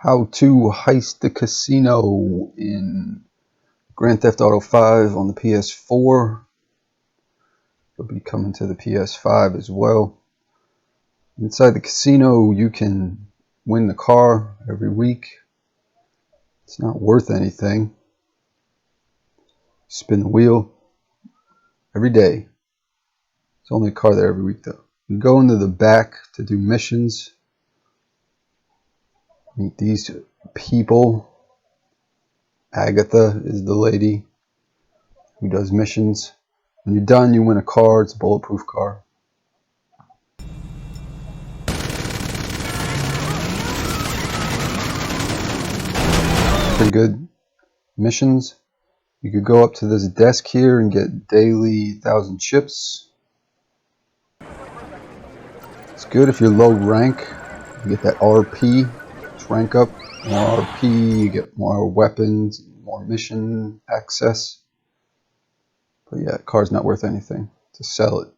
How to heist the casino in Grand Theft Auto 5 on the PS4. It'll be coming to the PS5 as well. Inside the casino, you can win the car every week. It's not worth anything. Spin the wheel every day. There's only a car there every week though. You go into the back to do missions. Meet these people. Agatha is the lady who does missions. When you're done, you win a car. It's a bulletproof car. Pretty good missions. You could go up to this desk here and get daily 1,000 chips. It's good if you're low rank. You get that RP. Just rank up. More RP, you get more weapons, more mission access. But yeah, car's not worth anything to sell it.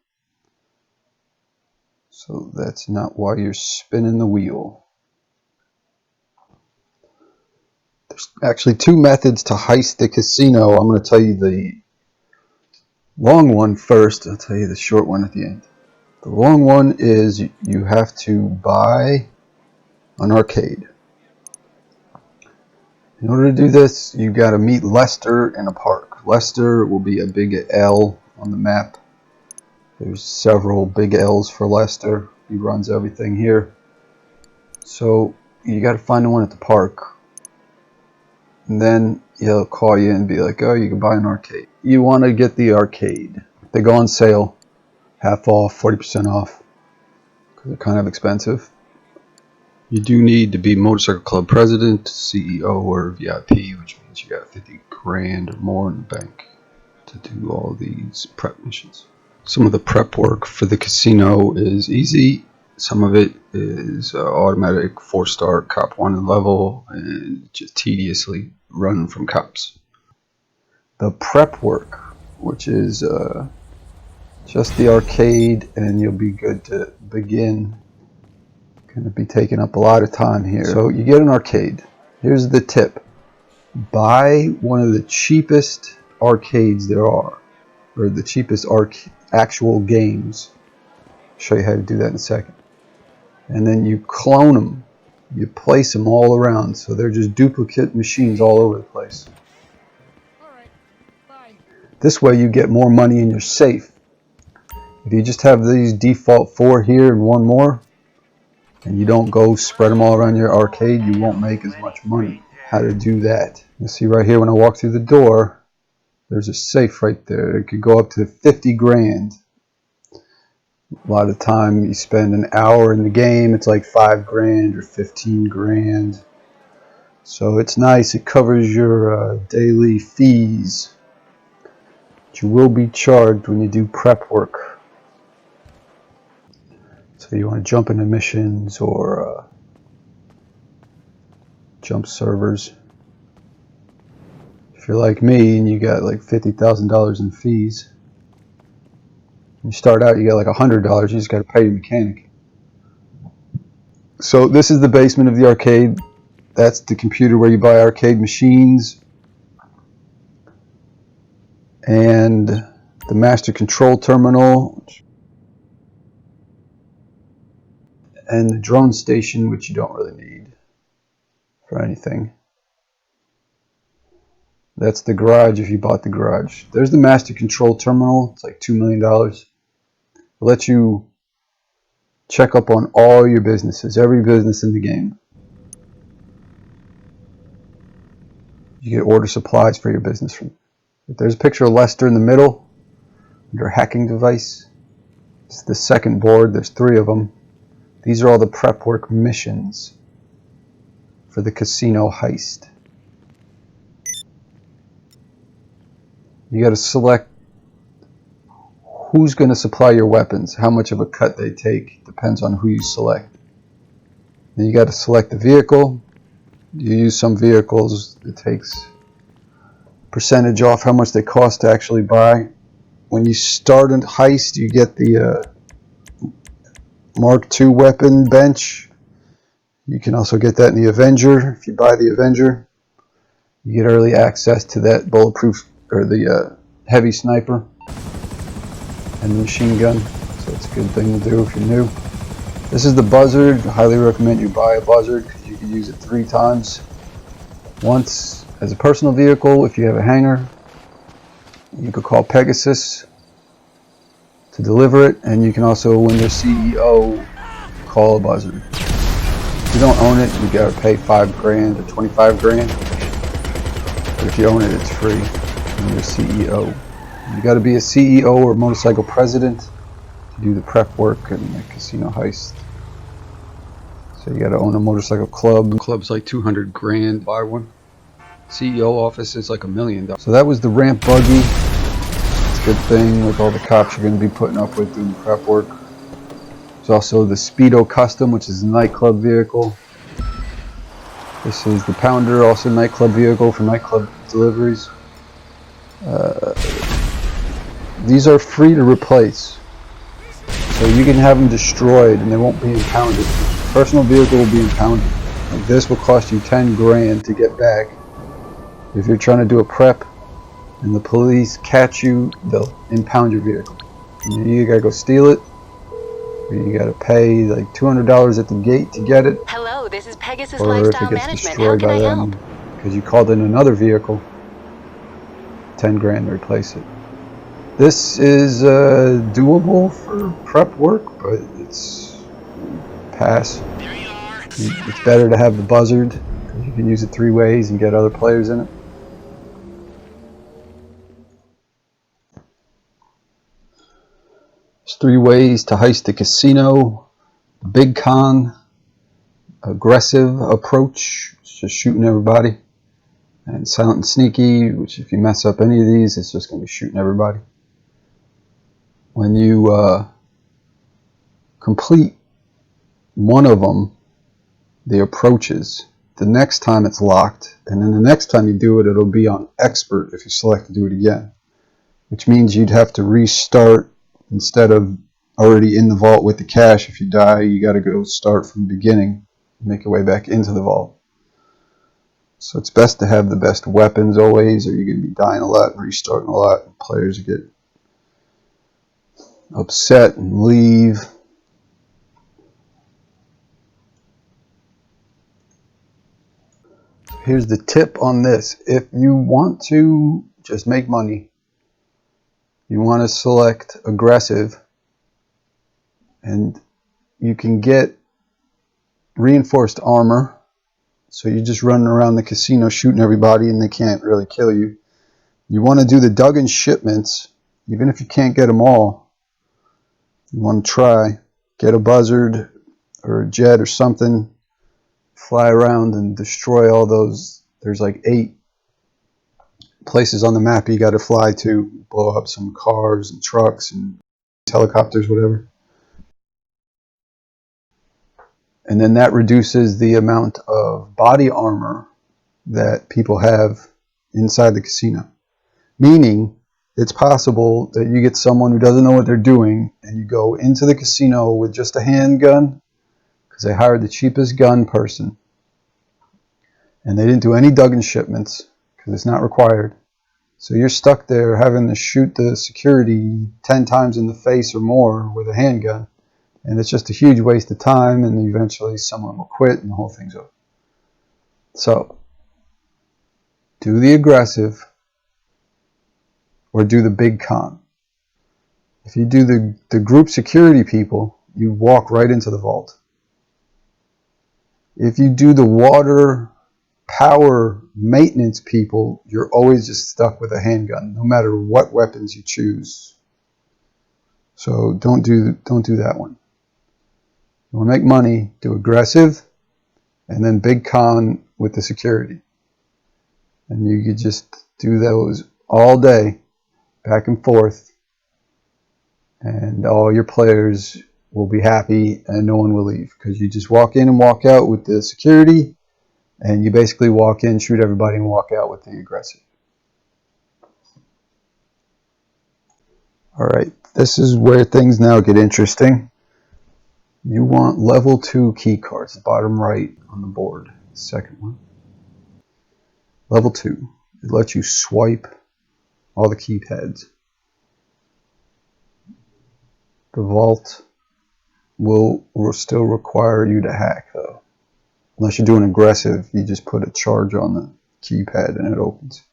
So that's not why you're spinning the wheel. There's actually two methods to heist the casino. I'm going to tell you the long one first. I'll tell you the short one at the end. The long one is you have to buy an arcade. In order to do this, you got to meet Lester in a park. Lester will be a big L on the map. There's several big L's for Lester. He runs everything here. So you got to find the one at the park. And then he'll call you and be like, oh, you can buy an arcade. You want to get the arcade. They go on sale. Half off, 40% off. Because they're kind of expensive. You do need to be Motorcycle Club President, CEO, or VIP, which means you got 50 grand or more in the bank to do all these prep missions. Some of the prep work for the casino is easy. Some of it is automatic 4-star cop wanted level and just tediously run from cops. The prep work, which is just the arcade, and you'll be good to begin. Going to be taking up a lot of time here. So you get an arcade. Here's the tip. Buy one of the cheapest arcades there are, or the cheapest actual games. I'll show you how to do that in a second. And then you clone them. You place them all around, so they're just duplicate machines all over the place. All right. Bye. This way you get more money in your safe. If you just have these default 4 here and one more, and you don't go spread them all around your arcade, you won't make as much money. How to do that? You see right here when I walk through the door, there's a safe right there. It could go up to 50 grand. A lot of time you spend an hour in the game, it's like 5 grand or 15 grand. So it's nice, it covers your daily fees. But you will be charged when you do prep work. So you want to jump into missions or jump servers. If you're like me and you got like $50,000 in fees, you start out, you got like $100, you just got to pay your mechanic. So this is the basement of the arcade. That's the computer where you buy arcade machines. And the master control terminal. And the drone station, which you don't really need for anything. That's the garage if you bought the garage. There's the master control terminal. It's like $2 million. It lets you check up on all your businesses, every business in the game. You get order supplies for your business. There's a picture of Lester in the middle under a hacking device. It's the second board. There's 3 of them. These are all the prep work missions for the casino heist. You got to select who's going to supply your weapons. How much of a cut they take depends on who you select. Then you got to select the vehicle. You use some vehicles, it takes percentage off how much they cost to actually buy. When you start a heist, you get the Mark II weapon bench, You can also get that in the Avenger. If you buy the Avenger, you get early access to that bulletproof, or the heavy sniper and the machine gun. So it's a good thing to do if you're new. This is the Buzzard. I highly recommend you buy a Buzzard because you can use it 3 times. Once as a personal vehicle if you have a hangar. You could call Pegasus to deliver it, and you can also, when their CEO, call a Buzzard. If you don't own it, you gotta pay $5 grand or 25 grand. But if you own it, it's free when you're CEO. You gotta be a CEO or motorcycle president to do the prep work and the casino heist. So you gotta own a motorcycle club. The club's like 200 grand, buy one. CEO office is like $1 million. So that was the ramp buggy. It's a good thing with all the cops you're gonna be putting up with doing the prep work. There's also the Speedo Custom, which is a nightclub vehicle. This is the Pounder, also a nightclub vehicle for nightclub deliveries. These are free to replace. So you can have them destroyed and they won't be impounded. Personal vehicle will be impounded. Like this will cost you 10 grand to get back. If you're trying to do a prep and the police catch you, they'll impound your vehicle. And you gotta go steal it, or you gotta pay like $200 at the gate to get it. Hello, this is Pegasus Or Lifestyle if it gets Management. destroyed How can by I them help? because you called in another vehicle, 10 grand to replace it. This is doable for prep work, but it's pass. It's better to have the Buzzard because you can use it 3 ways and get other players in it. There's 3 ways to heist a casino. Big con, aggressive approach, it's just shooting everybody. And silent and sneaky, which if you mess up any of these, it's just going to be shooting everybody. When you complete one of them, the approaches, the next time it's locked, and then the next time you do it, it'll be on expert if you select to do it again. Which means you'd have to restart instead of already in the vault with the cash. If you die, you got to go start from the beginning, make your way back into the vault. So it's best to have the best weapons always, or you're going to be dying a lot and restarting a lot, and players get upset and leave. Here's the tip on this. If you want to just make money, you want to select aggressive, and you can get reinforced armor. So you're just running around the casino shooting everybody and they can't really kill you. You want to do the Duggan Shipments, even if you can't get them all. You want to try, get a Buzzard or a jet or something, fly around and destroy all those. There's like 8 places on the map you got to fly to, blow up some cars and trucks and helicopters, whatever. And then that reduces the amount of body armor that people have inside the casino. Meaning, it's possible that you get someone who doesn't know what they're doing and you go into the casino with just a handgun because they hired the cheapest gun person and they didn't do any Duggan shipments because it's not required. So you're stuck there having to shoot the security 10 times in the face or more with a handgun, and it's just a huge waste of time, and eventually someone will quit and the whole thing's over. So do the aggressive or do the big con. If you do the group security people, you walk right into the vault. If you do the water power maintenance people, you're always just stuck with a handgun, no matter what weapons you choose. So don't do that one. You want to make money, do aggressive, and then big con with the security. And you could just do those all day, back and forth, and all your players will be happy and no one will leave because you just walk in and walk out with the security, and you basically walk in, shoot everybody, and walk out with the aggressive. Alright, this is where things now get interesting. You want level 2 key cards, bottom right on the board, second one. Level 2, it lets you swipe all the keypads. The vault will still require you to hack though. Unless you're doing aggressive, you just put a charge on the keypad and it opens.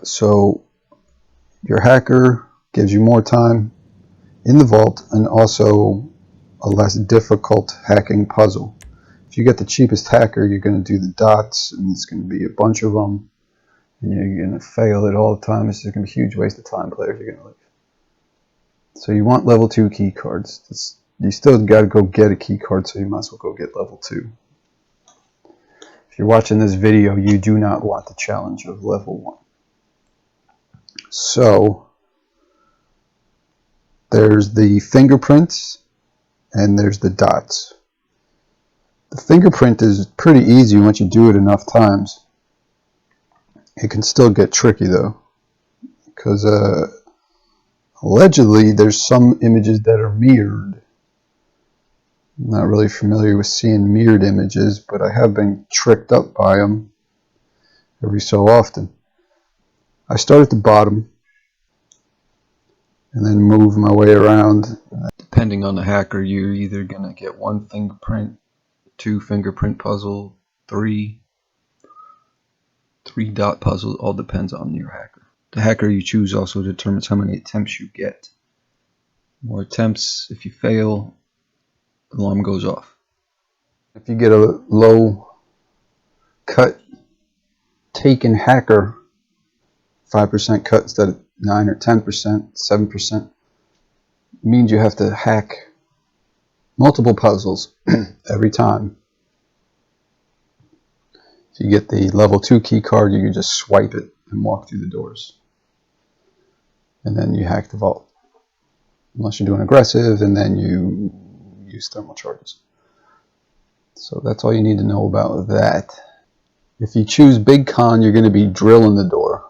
So your hacker gives you more time in the vault and also a less difficult hacking puzzle. If you get the cheapest hacker, you're going to do the dots and it's going to be a bunch of them and you're going to fail it all the time. It's going to be a huge waste of time. Players are going to leave. So you want level 2 key cards. You still got to go get a key card, so you might as well go get level 2. If you're watching this video, you do not want the challenge of level 1. So there's the fingerprints and there's the dots. The fingerprint is pretty easy once you do it enough times. It can still get tricky though, because allegedly there's some images that are mirrored. I'm not really familiar with seeing mirrored images, but I have been tricked up by them every so often. I start at the bottom and then move my way around. Depending on the hacker, you're either going to get 1 fingerprint, 2 fingerprint puzzle, 3 dot puzzle. All depends on your hacker. The hacker you choose also determines how many attempts you get. More attempts, if you fail, the alarm goes off. If you get a low cut taken hacker, 5% cut instead of 9 or 10%, 7%, means you have to hack multiple puzzles every time. If you get the level 2 key card, you can just swipe it and walk through the doors. And then you hack the vault. Unless you're doing aggressive, and then you use thermal charges. So that's all you need to know about that. If you choose Big Con, you're going to be drilling the door.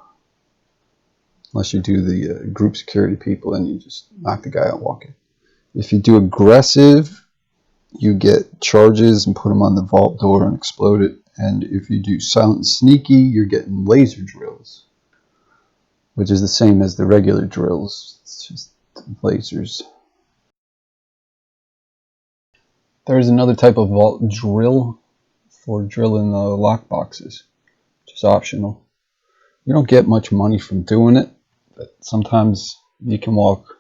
Unless you do the group security people and you just knock the guy out walking. If you do aggressive, you get charges and put them on the vault door and explode it. And if you do silent and sneaky, you're getting laser drills, which is the same as the regular drills. It's just lasers. There's another type of vault drill for drilling lock boxes, which is optional. You don't get much money from doing it, but sometimes you can walk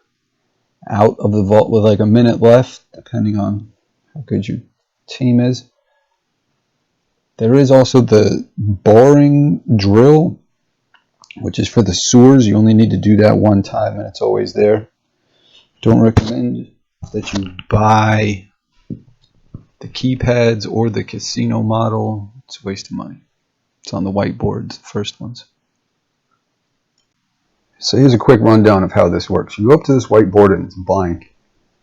out of the vault with like a minute left, depending on how good your team is. There is also the boring drill, which is for the sewers. You only need to do that one time and it's always there. Don't recommend that you buy the keypads or the casino model. It's a waste of money. It's on the whiteboards, the first ones. So here's a quick rundown of how this works. You go up to this whiteboard and it's blank.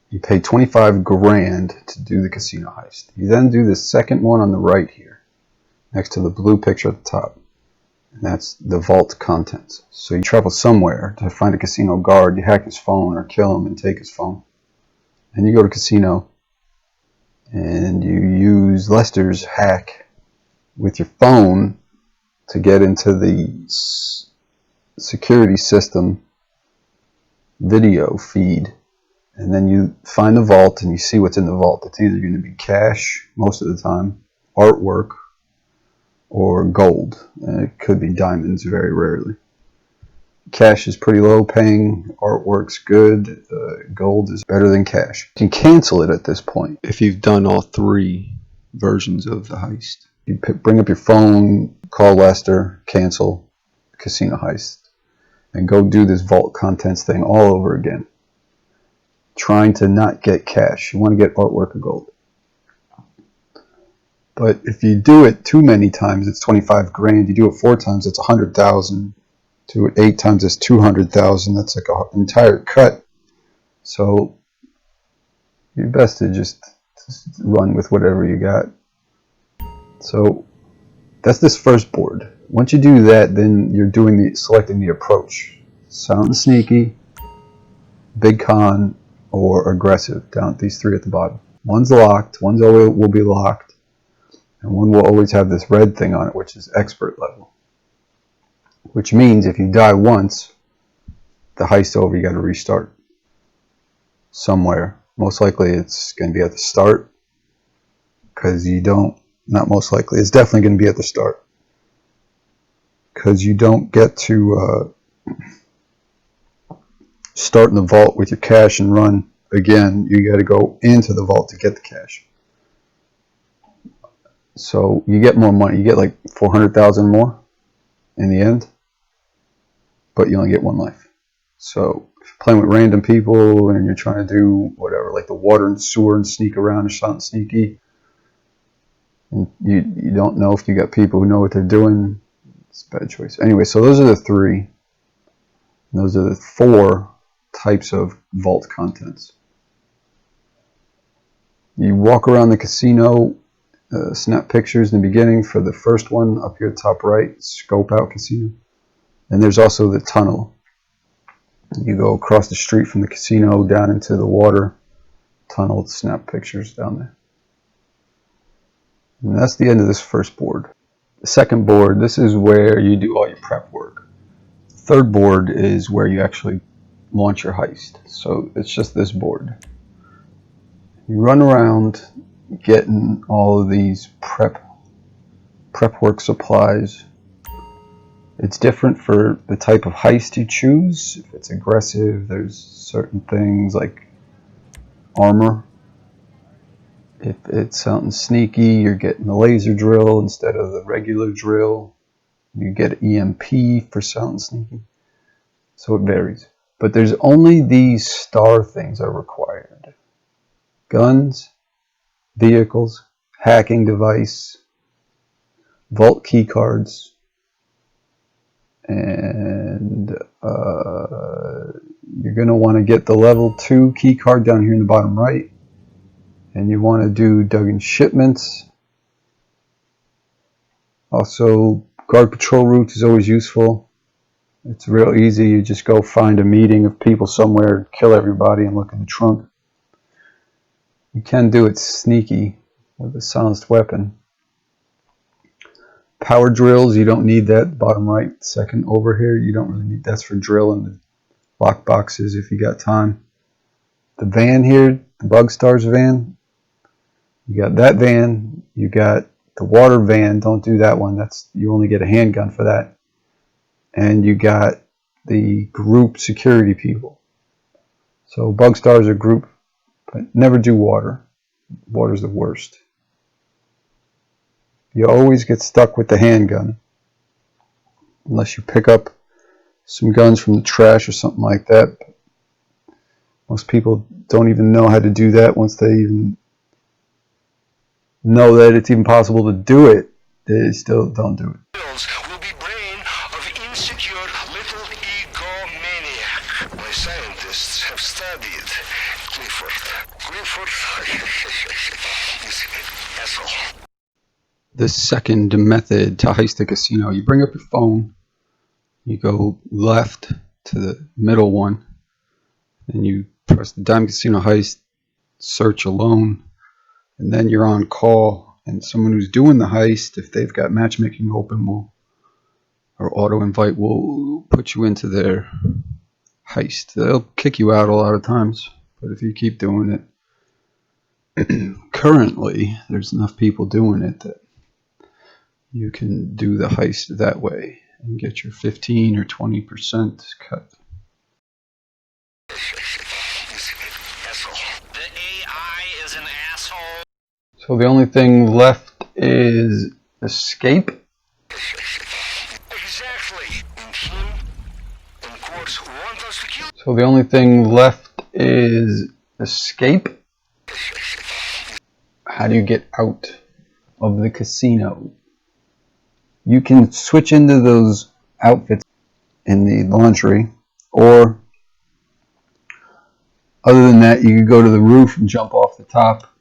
You pay 25 grand to do the casino heist. You then do the second one on the right here, next to the blue picture at the top. And that's the vault contents. So you travel somewhere to find a casino guard, you hack his phone or kill him and take his phone. And you go to casino and you use Lester's hack with your phone to get into the security system video feed. And then you find the vault and you see what's in the vault. It's either going to be cash most of the time, artwork, or gold. It could be diamonds very rarely. Cash is pretty low paying, artwork's good, gold is better than cash. You can cancel it at this point if you've done all 3 versions of the heist. You bring up your phone, call Lester, cancel casino heist, and go do this vault contents thing all over again. Trying to not get cash. You want to get artwork or gold. But if you do it too many times, it's 25 grand. You do it 4 times, it's 100,000. Do it 8 times, it's 200,000. That's like an entire cut. So you're best to just run with whatever you got. So that's this first board. Once you do that, then you're doing selecting the approach. Silent and sneaky, Big Con, or aggressive, down these three at the bottom. One's locked, one's always will be locked, and one will always have this red thing on it, which is expert level. Which means if you die once, the heist's over, you got to restart somewhere. Most likely it's going to be at the start, because you don't, not most likely, it's definitely going to be at the start, because you don't get to start in the vault with your cash and run again. You got to go into the vault to get the cash. So you get more money. You get like 400,000 more in the end, but you only get one life. So if you're playing with random people and you're trying to do whatever, like the water and sewer and sneak around or something sneaky, and you don't know if you got people who know what they're doing, it's a bad choice. Anyway, so those are the three. And those are the four types of vault contents. You walk around the casino, snap pictures in the beginning for the first one up here at the top right, scope out casino. And there's also the tunnel. You go across the street from the casino down into the water tunnel, snap pictures down there. And that's the end of this first board. The second board, this is where you do all your prep work. The third board is where you actually launch your heist. So it's just this board. You run around getting all of these prep work supplies. It's different for the type of heist you choose. If it's aggressive, there's certain things like armor. If it's something sneaky, you're getting the laser drill instead of the regular drill. You get EMP for something sneaky. So it varies. But there's only these star things are required. Guns, vehicles, hacking device, vault key cards, and you're going to want to get the level 2 key card down here in the bottom right, and you want to do Duggan Shipments. Also, guard patrol routes is always useful. It's real easy. You just go find a meeting of people somewhere, kill everybody, and look in the trunk. You can do it sneaky with a silenced weapon. Power drills, you don't need that. Bottom right, second over here, you don't really need. That's for drilling the lock boxes if you got time. The van here, the Bugstars van, you got that van. You got the water van. Don't do that one. That's, you only get a handgun for that. And you got the group security people. So Bugstars are group, but never do water. Water's the worst. You always get stuck with the handgun unless you pick up some guns from the trash or something like that. Most people don't even know how to do that. Once they even know that it's even possible to do it, they still don't do it. Will be brain of insecure little egomaniac. My scientists have studied Clifford. Clifford is asshole. The second method to heist a casino, you bring up your phone, you go left to the middle one, and you press the Diamond Casino Heist, search alone, and then you're on call, and someone who's doing the heist, if they've got matchmaking open, or auto invite, will put you into their heist. They'll kick you out a lot of times, but if you keep doing it, currently there's enough people doing it that you can do the heist that way and get your 15 or 20% cut. The AI is an asshole. So the only thing left is escape. Exactly. And him, of course, want us to kill. So the only thing left is escape. How do you get out of the casino? You can switch into those outfits in the laundry, or other than that, you can go to the roof and jump off the top,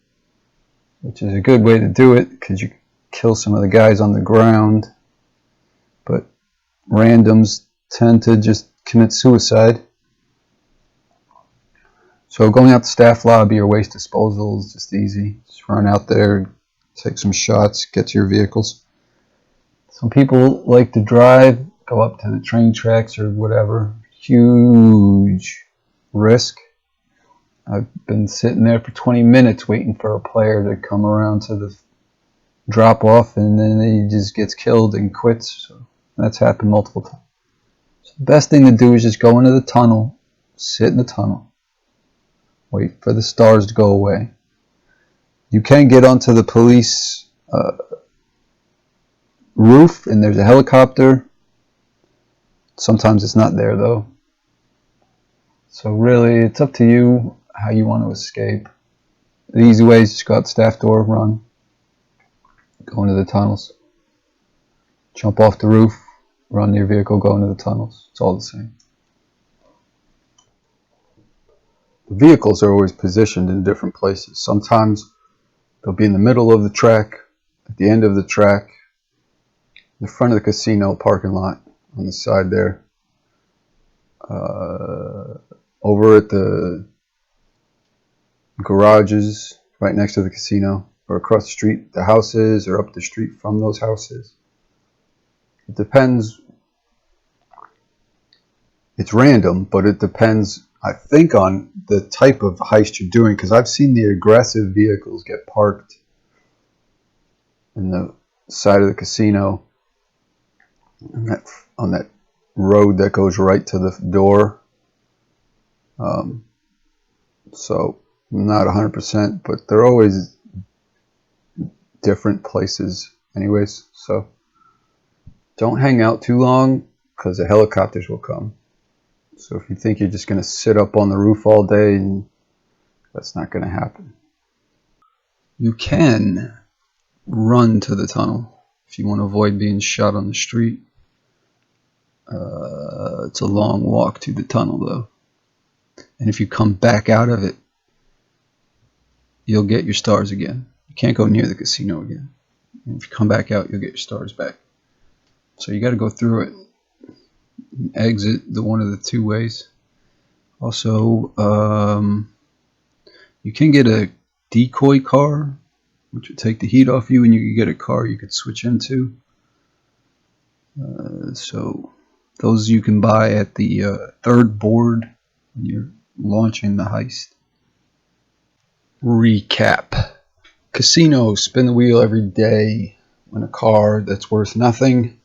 which is a good way to do it because you kill some of the guys on the ground. But randoms tend to just commit suicide. So going out the staff lobby or waste disposal is just easy. Just run out there, take some shots, get to your vehicles. Some people like to drive, go up to the train tracks or whatever. Huge risk. I've been sitting there for 20 minutes waiting for a player to come around to the drop off, and then he just gets killed and quits. So that's happened multiple times. So the best thing to do is just go into the tunnel, sit in the tunnel, wait for the stars to go away. You can get onto the police roof, and there's a helicopter. Sometimes it's not there though. So really, it's up to you how you want to escape. The easy way is just go out the staff door, run, go into the tunnels, jump off the roof, run to your vehicle, go into the tunnels. It's all the same. The vehicles are always positioned in different places. Sometimes they'll be in the middle of the track, at the end of the track, in the front of the casino parking lot, on the side there, over at the garages right next to the casino, or across the street, the houses, or up the street from those houses. It depends. It's random, but it depends, I think, on the type of heist you're doing, because I've seen the aggressive vehicles get parked in the side of the casino on that road that goes right to the door. So not 100%, but they're always different places anyways. So don't hang out too long, because the helicopters will come. So if you think you're just going to sit up on the roof all day, that's not going to happen. You can run to the tunnel if you want to avoid being shot on the street. It's a long walk to the tunnel though. And if you come back out of it, you'll get your stars again. You can't go near the casino again. And if you come back out, you'll get your stars back. So you got to go through it. Exit the one of the two ways. Also, you can get a decoy car, which would take the heat off you, and you could get a car you could switch into. So those you can buy at the third board when you're launching the heist. Recap. Casino, spin the wheel every day. Win a car that's worth nothing.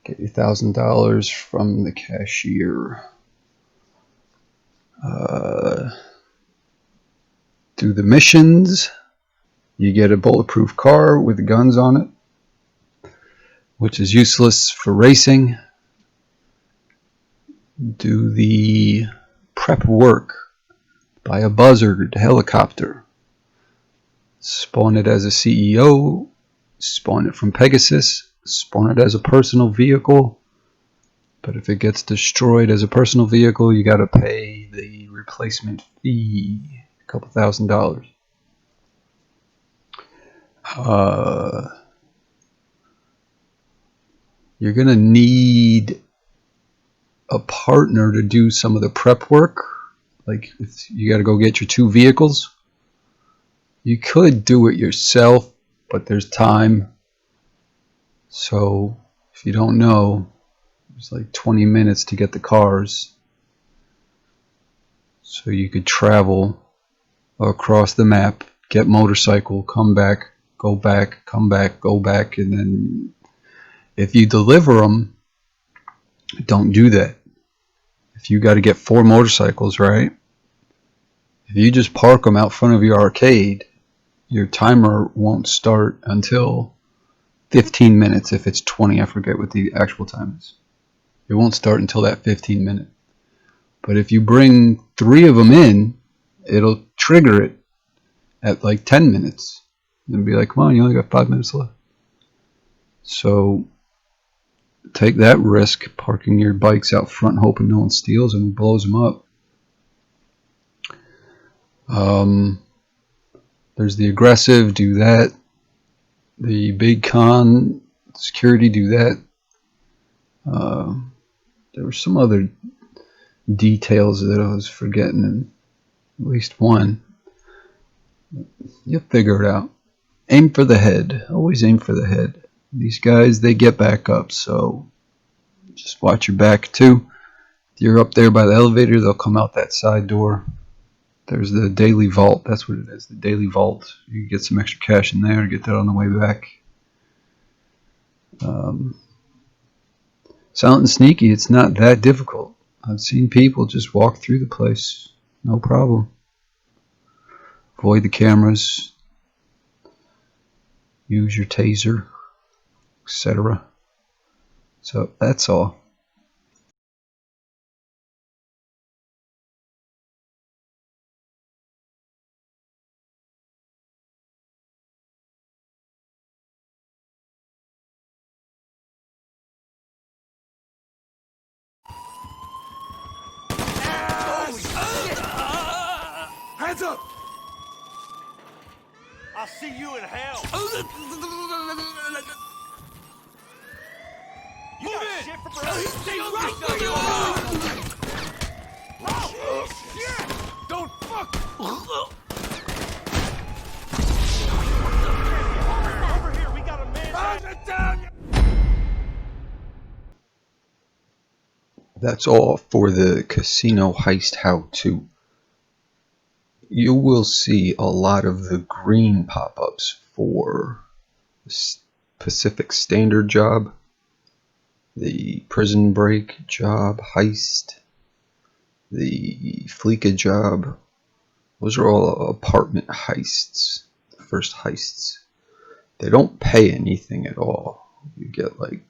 Get your $1,000 from the cashier. Do the missions. You get a bulletproof car with guns on it, which is useless for racing. Do the prep work. Buy a Buzzard helicopter. Spawn it as a CEO. Spawn it from Pegasus. Spawn it as a personal vehicle. But if it gets destroyed as a personal vehicle, you got to pay the replacement fee, a couple $1,000. You're going to need a partner to do some of the prep work. Like if you got to go get your two vehicles. You could do it yourself, but there's time. So if you don't know, it's like 20 minutes to get the cars. So you could travel across the map, get motorcycle, come back, go back, come back, go back, and then if you deliver them, don't do that. If you got to get 4 motorcycles, right? If you just park them out front of your arcade, your timer won't start until 15 minutes. If it's 20, I forget what the actual time is. It won't start until that 15 minute. But if you bring 3 of them in, it'll trigger it at like 10 minutes. And be like, come on, you only got 5 minutes left. So take that risk, parking your bikes out front, hoping no one steals them and blows them up. There's the aggressive, do that. The big con, security, do that. There were some other details that I was forgetting. At least one. You'll figure it out. Aim for the head. Always aim for the head. These guys, they get back up, so just watch your back too. If you're up there by the elevator, they'll come out that side door. There's the daily vault. That's what it is, the daily vault. You can get some extra cash in there, get that on the way back. Silent and sneaky, it's not that difficult. I've seen people just walk through the place. No problem. Avoid the cameras. Use your taser, etc. So that's all. Hands up! I'll see you in hell. You got shit for Don't fuck! Over here, we got a man down. That's all for the casino heist how-to. You will see a lot of the green pop-ups for the Pacific Standard job, the Prison Break job, Heist, the Fleeka job. Those are all apartment heists, the first heists. They don't pay anything at all. You get like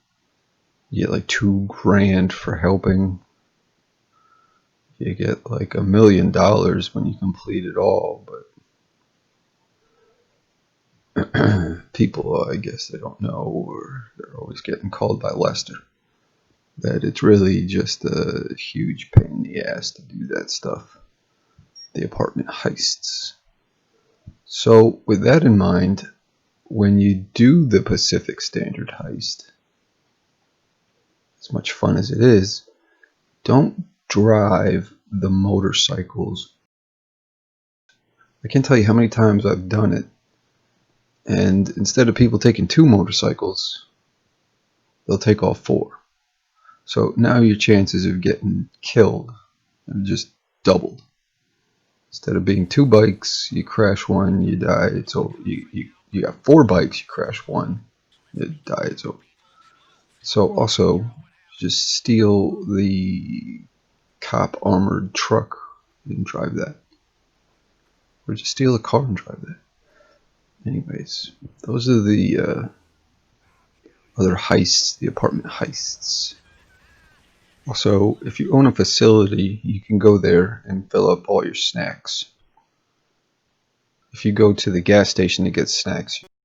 $2 grand for helping. You get like $1 million when you complete it all, but people, I guess they don't know, or they're always getting called by Lester, that it's really just a huge pain in the ass to do that stuff, the apartment heists. So with that in mind, when you do the Pacific Standard heist, as much fun as it is, don't drive the motorcycles. I can't tell you how many times I've done it, and instead of people taking 2 motorcycles, they'll take all 4. So now your chances of getting killed have just doubled. Instead of being 2 bikes, you crash one, you die, it's over. You got 4 bikes, you crash one, you die, it's over. So also, just steal the cop armored truck and drive that. Or just steal a car and drive that. Anyways, those are the other heists, the apartment heists. Also, if you own a facility, you can go there and fill up all your snacks. If you go to the gas station to get snacks,